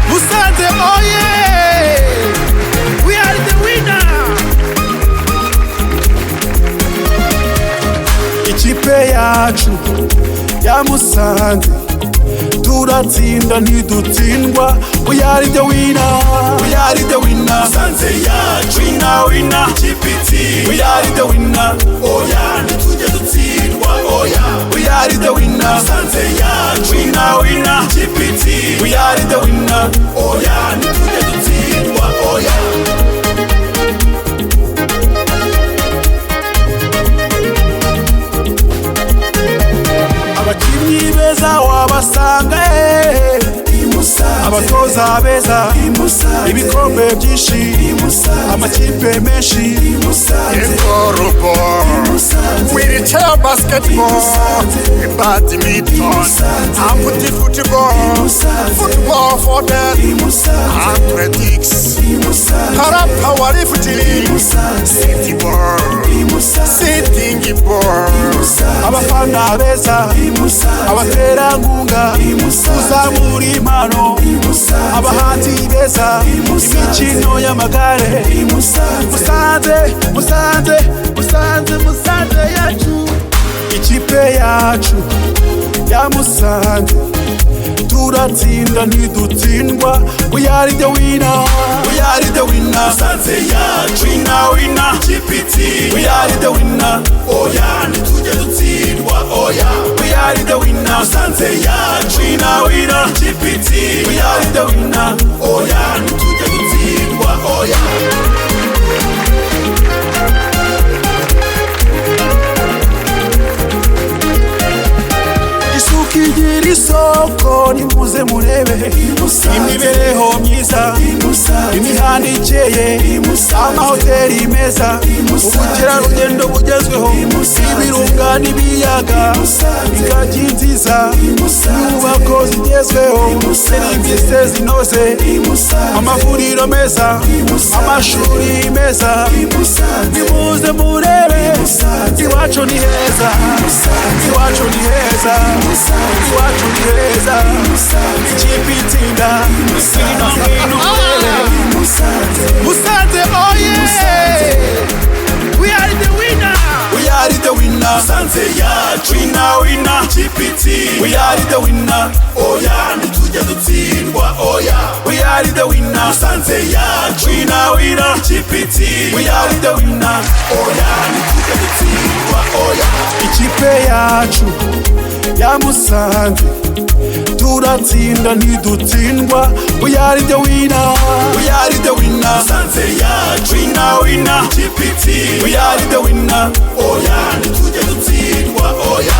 Musanze oye, we are the winner. Ikipe yacu ya Musanze turatsinda ntidutsindwa. We are the winner, we are the winner. Musanze yacu winner winner Chipiti. we are the winner. Oya ntitujye dutsindwa oya. We are the winner. Musanze yacu winner winner Chipiti. we are the winner. Oya ntitujye dutsindwa oya. Abakinnyi beza wabasanga abatoza beza ibikombe byinshi amakipe menshi Ingorobo, wheelchair basketball, badminton, amputi football, football for that, athletics, para powerlifting, city ball, sitting ball. abafana beza abaterankunga tuzamura impano abahanzi beza imikino y'amagare Musanze Musanze Musanze Musanze yacu ikipe yacu ya Musanze turatsinda ntidutsindwa. We are the winner, we are the winner. Musanze yacu winner winner Chipiti. we are the winner. Oya ntitujye dutsindwa oya. We are the winner. Musanze yacu winner winner Chipiti. we are the winner. Oya ntitujye dutsindwa oya. Isuku igira isoko nimuze murebe imibereho myiza imihanda ikeye amahoteli meza ubukerarugendo bugezweho ibirunga n'ibiyaga ingagi nziza inyubako zigezweho serivisi zinoze amavuriro meza amashuri meza nimuze murebe iwacu ni heza iwacu ni heza iwacu ni heza ikipe itsinda ngwino murebe Musanze oye, we are the winner. We are the winner. Musanze yacu winner winner Chipiti. we are the winner. Oya ntitujye dutsindwa oya. We are the winner. Musanze yacu winner winner Chipiti. we are the winner. Oya ntitujye dutsindwa oya. Ikipe yacu ya Musanze turatsinda ntidutsindwa. We are the winner, we are the winner. Musanze yacu winner winner Chipiti. we are the winner. Oya ntitujye dutsindwa oya.